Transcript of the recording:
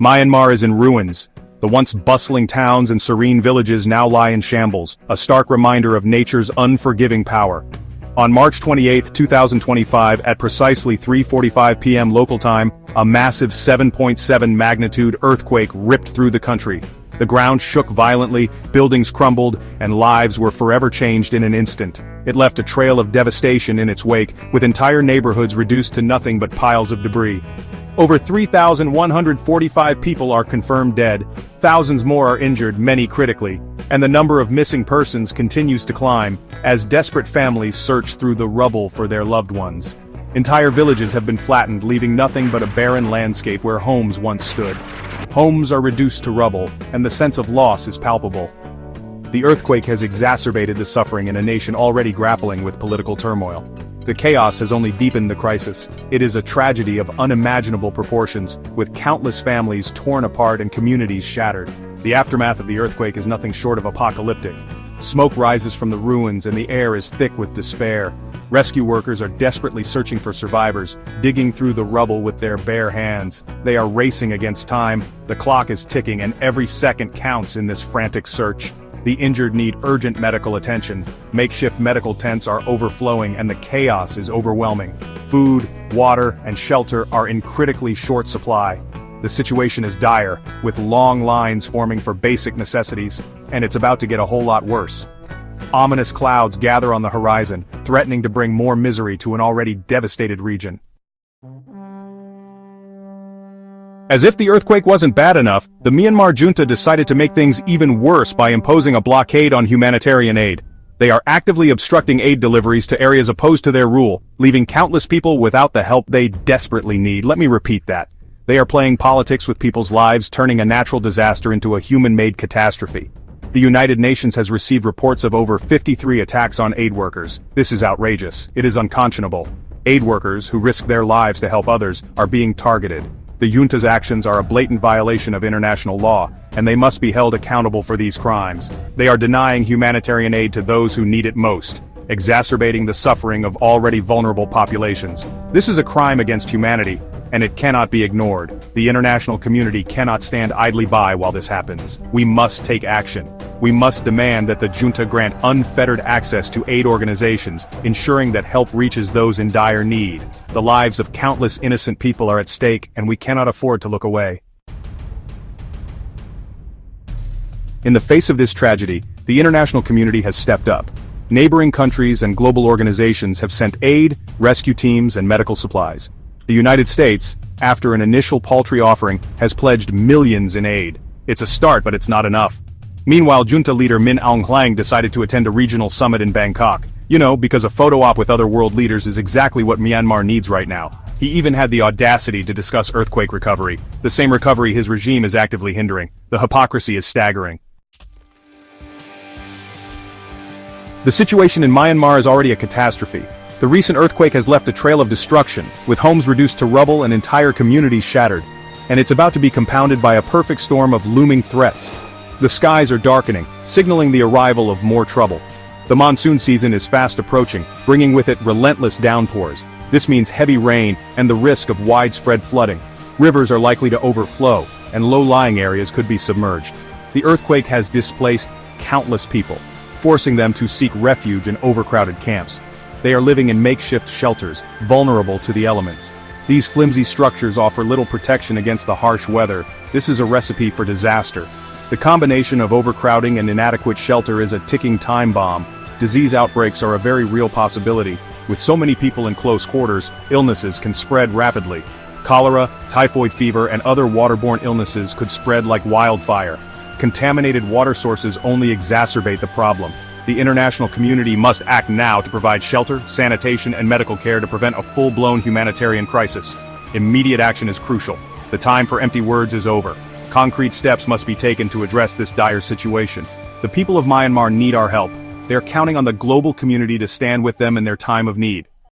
Myanmar is in ruins. The once bustling towns and serene villages now lie in shambles, a stark reminder of nature's unforgiving power. On March 28, 2025, at precisely 3:45 p.m. local time, a massive 7.7 magnitude earthquake ripped through the country. The ground shook violently, buildings crumbled, and lives were forever changed in an instant. It left a trail of devastation in its wake, with entire neighborhoods reduced to nothing but piles of debris. Over 3,145 people are confirmed dead, thousands more are injured, many critically, and the number of missing persons continues to climb, as desperate families search through the rubble for their loved ones. Entire villages have been flattened, leaving nothing but a barren landscape where homes once stood. Homes are reduced to rubble, and the sense of loss is palpable. The earthquake has exacerbated the suffering in a nation already grappling with political turmoil. The chaos has only deepened the crisis. It is a tragedy of unimaginable proportions, with countless families torn apart and communities shattered. The aftermath of the earthquake is nothing short of apocalyptic. Smoke rises from the ruins and the air is thick with despair. Rescue workers are desperately searching for survivors, digging through the rubble with their bare hands. They are racing against time, the clock is ticking, and every second counts in this frantic search. The injured need urgent medical attention, makeshift medical tents are overflowing, and the chaos is overwhelming. Food, water, and shelter are in critically short supply. The situation is dire, with long lines forming for basic necessities, and it's about to get a whole lot worse. Ominous clouds gather on the horizon, threatening to bring more misery to an already devastated region. As if the earthquake wasn't bad enough, the Myanmar junta decided to make things even worse by imposing a blockade on humanitarian aid. They are actively obstructing aid deliveries to areas opposed to their rule, leaving countless people without the help they desperately need. Let me repeat that. They are playing politics with people's lives, turning a natural disaster into a human-made catastrophe. The United Nations has received reports of over 53 attacks on aid workers. This is outrageous. It is unconscionable. Aid workers, who risk their lives to help others, are being targeted. The junta's actions are a blatant violation of international law, and they must be held accountable for these crimes. They are denying humanitarian aid to those who need it most, exacerbating the suffering of already vulnerable populations. This is a crime against humanity, and it cannot be ignored. The international community cannot stand idly by while this happens. We must take action. We must demand that the junta grant unfettered access to aid organizations, ensuring that help reaches those in dire need. The lives of countless innocent people are at stake, and we cannot afford to look away. In the face of this tragedy, the international community has stepped up. Neighboring countries and global organizations have sent aid, rescue teams, and medical supplies. The United States, after an initial paltry offering, has pledged millions in aid. It's a start, but it's not enough. Meanwhile, junta leader Min Aung Hlaing decided to attend a regional summit in Bangkok. You know, because a photo op with other world leaders is exactly what Myanmar needs right now. He even had the audacity to discuss earthquake recovery, the same recovery his regime is actively hindering. The hypocrisy is staggering. The situation in Myanmar is already a catastrophe. The recent earthquake has left a trail of destruction, with homes reduced to rubble and entire communities shattered. And it's about to be compounded by a perfect storm of looming threats. The skies are darkening, signaling the arrival of more trouble. The monsoon season is fast approaching, bringing with it relentless downpours. This means heavy rain and the risk of widespread flooding. Rivers are likely to overflow, and low-lying areas could be submerged. The earthquake has displaced countless people, forcing them to seek refuge in overcrowded camps. They are living in makeshift shelters, vulnerable to the elements. These flimsy structures offer little protection against the harsh weather. This is a recipe for disaster. The combination of overcrowding and inadequate shelter is a ticking time bomb. Disease outbreaks are a very real possibility. With so many people in close quarters, illnesses can spread rapidly. Cholera, typhoid fever, and other waterborne illnesses could spread like wildfire. Contaminated water sources only exacerbate the problem. The international community must act now to provide shelter, sanitation, and medical care to prevent a full-blown humanitarian crisis. Immediate action is crucial. The time for empty words is over. Concrete steps must be taken to address this dire situation. The people of Myanmar need our help. They are counting on the global community to stand with them in their time of need.